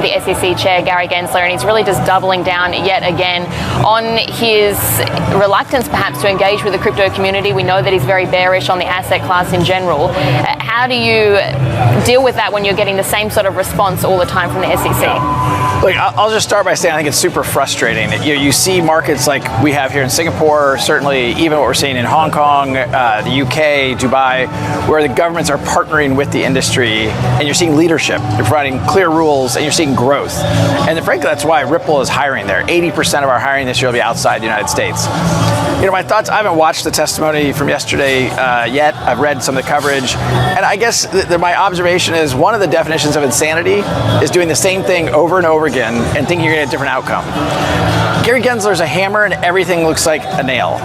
The SEC chair, Gary Gensler, and he's really just doubling down yet again on his reluctance perhaps to engage with the crypto community. We know that he's very bearish on the asset class in general. How do you deal with that when you're getting the same sort of response all the time from the SEC? Look, I'll just start by saying I think it's super frustrating. You see markets like we have here in Singapore, certainly even what we're seeing in Hong Kong, the UK, Dubai, where the governments are partnering with the industry, and you're seeing leadership, you're providing clear rules, and you're seeing growth. And frankly, that's why Ripple is hiring there. 80% of our hiring this year will be outside the United States. My thoughts, I haven't watched the testimony from yesterday yet. I've read some of the coverage. And I guess my observation is one of the definitions of insanity is doing the same thing over and over again and thinking you're going to get a different outcome. Gary Gensler's a hammer and everything looks like a nail.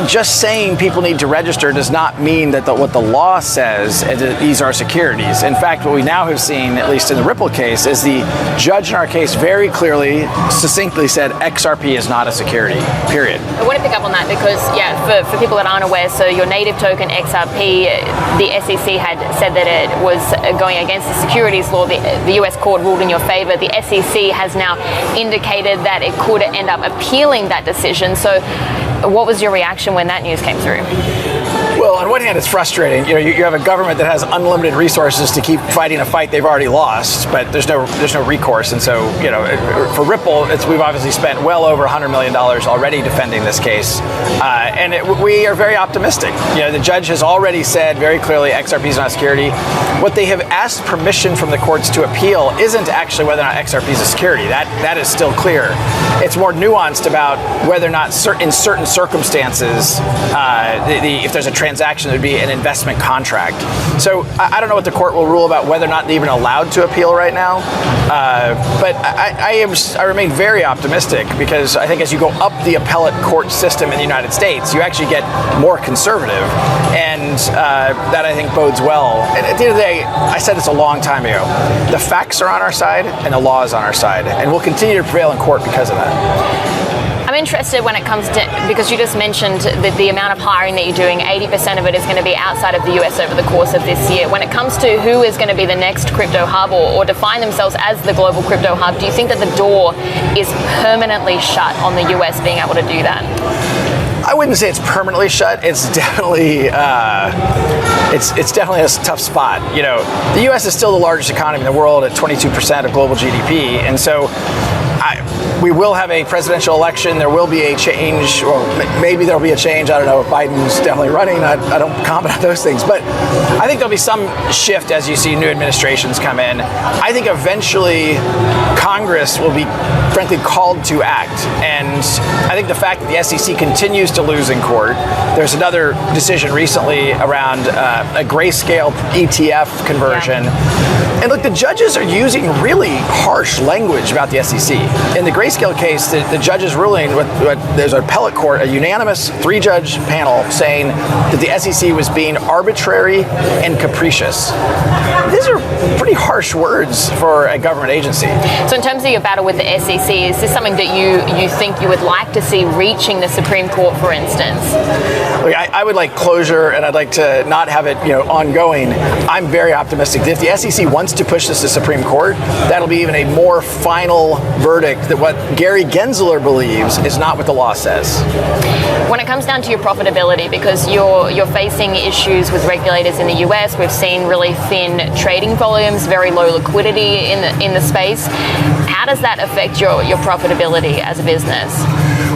Just saying people need to register does not mean that what the law says is that these are securities. In fact, what we now have seen, at least in the Ripple case, is the judge in our case very clearly, succinctly said XRP is not a security, period. I want to pick up on that because, for people that aren't aware, so your native token XRP, the SEC had said that it was going against the securities law. The US court ruled in your favor. The SEC has now indicated that it could end up appealing that decision. So what was your reaction when that news came through? Well, on one hand, it's frustrating. You have a government that has unlimited resources to keep fighting a fight they've already lost, but there's no recourse. And so, for Ripple, we've obviously spent well over $100 million already defending this case, we are very optimistic. The judge has already said very clearly XRP is not a security. What they have asked permission from the courts to appeal isn't actually whether or not XRP is a security. That is still clear. It's more nuanced about whether or not in certain circumstances, if there's a transaction, there'd be an investment contract. So I don't know what the court will rule about whether or not they're even allowed to appeal right now. But I remain very optimistic because I think as you go up the appellate court system in the United States, you actually get more conservative, and that I think bodes well. And at the end of the day, I said this a long time ago, the facts are on our side and the law is on our side, and we'll continue to prevail in court because of that. I'm interested when it comes to, because you just mentioned the amount of hiring that you're doing, 80% of it is going to be outside of the US over the course of this year. When it comes to who is going to be the next crypto hub or define themselves as the global crypto hub, do you think that the door is permanently shut on the US being able to do that? I wouldn't say it's permanently shut. It's definitely it's definitely a tough spot. The U.S. is still the largest economy in the world at 22% of global GDP, and so we will have a presidential election. There will be a change, or maybe there'll be a change. I don't know if Biden's definitely running. I don't comment on those things, but I think there'll be some shift as you see new administrations come in. I think eventually Congress will be, frankly, called to act, and I think the fact that the SEC continues to lose in court. There's another decision recently around a grayscale ETF conversion. Yeah. And look, the judges are using really harsh language about the SEC. In the grayscale case, the judges ruling, there's an appellate court, a unanimous 3-judge panel saying that the SEC was being arbitrary and capricious. These are pretty harsh words for a government agency. So in terms of your battle with the SEC, is this something that you think you would like to see reaching the Supreme Court, for instance? Look, I would like closure, and I'd like to not have it ongoing. I'm very optimistic that if the SEC wants to push this to Supreme Court, that'll be even a more final verdict that what Gary Gensler believes is not what the law says. When it comes down to your profitability, because you're facing issues with regulators in the US, we've seen really thin trading volumes, very low liquidity in the space. How does that affect your profitability as a business?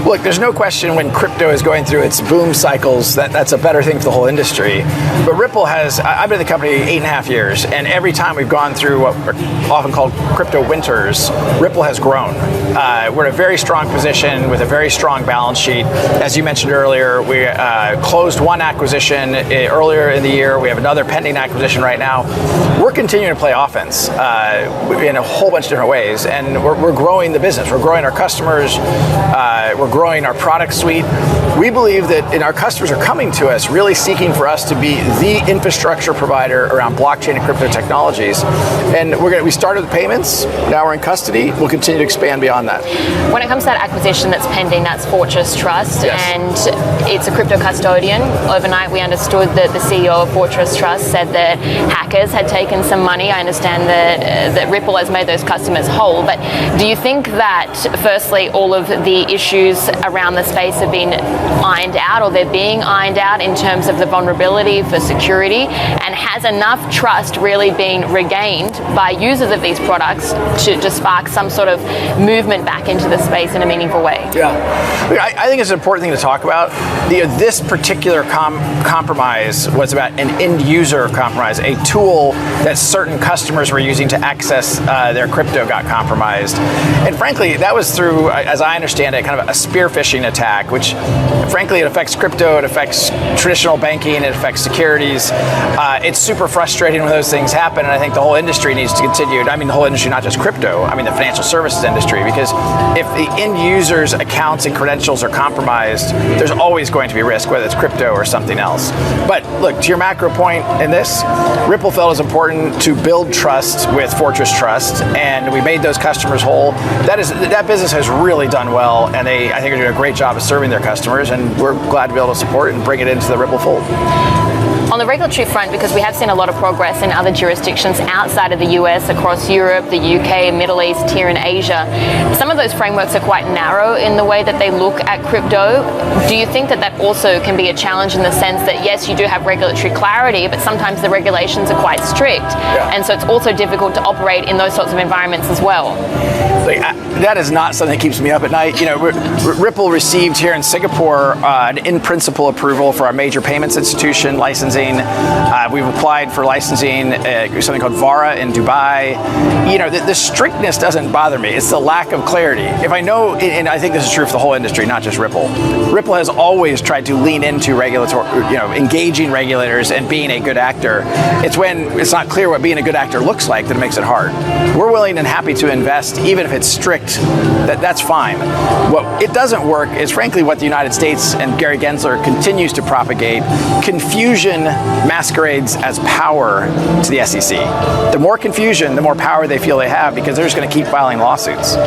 Look, there's no question when crypto is going through its boom cycles that's a better thing for the whole industry. But Ripple I've been in the company 8.5 years, and every time we've gone through what are often called crypto winters, Ripple has grown. We're in a very strong position with a very strong balance sheet. As you mentioned earlier, we closed one acquisition earlier in the year. We have another pending acquisition right now. We're continuing to play offense in a whole bunch of different ways, and we're growing the business. We're growing our customers. We're growing our product suite. We believe that our customers are coming to us really seeking for us to be the infrastructure provider around blockchain and crypto technologies. And we started with payments, now we're in custody, we'll continue to expand beyond that. When it comes to that acquisition that's pending, that's Fortress Trust, yes. And it's a crypto custodian. Overnight we understood that the CEO of Fortress Trust said that hackers had taken some money. I understand that Ripple has made those customers whole, but do you think that firstly all of the issues around the space have been ironed out, or they're being ironed out in terms of the vulnerability for security, and has enough trust really been regained by users of these products to spark some sort of movement back into the space in a meaningful way? Yeah, I think it's an important thing to talk about. This particular compromise was about an end user compromise, a tool that certain customers were using to access their crypto got compromised. And frankly, that was through, as I understand it, kind of a spear phishing attack, which frankly, it affects crypto, it affects traditional banking, it affects securities. It's super frustrating when those things happen, and I think the whole industry needs to continue. I mean, the whole industry, not just crypto, I mean the financial services industry, because if the end user's accounts and credentials are compromised, there's always going to be risk, whether it's crypto or something else. But look, to your macro point in this, Ripple felt it was important to build trust with Fortress Trust, and we made those customers whole. That business has really done well, and I think are doing a great job of serving their customers, and we're glad to be able to support it and bring it into the Ripple fold. On the regulatory front, because we have seen a lot of progress in other jurisdictions outside of the US, across Europe, the UK, Middle East, here in Asia, some of those frameworks are quite narrow in the way that they look at crypto. Do you think that also can be a challenge in the sense that, yes, you do have regulatory clarity, but sometimes the regulations are quite strict, and so it's also difficult to operate in those sorts of environments as well? That is not something that keeps me up at night. You know, Ripple received here in Singapore an in-principle approval for our major payments institution licensing. We've applied for licensing something called VARA in Dubai. You know, the strictness doesn't bother me. It's the lack of clarity. If I know, and I think this is true for the whole industry, not just Ripple. Ripple has always tried to lean into regulatory, engaging regulators and being a good actor. It's when it's not clear what being a good actor looks like that it makes it hard. We're willing and happy to invest, even if it's strict. That's fine. What it doesn't work is, frankly, what the United States and Gary Gensler continues to propagate: confusion masquerades as power to the SEC. The more confusion, the more power they feel they have, because they're just going to keep filing lawsuits.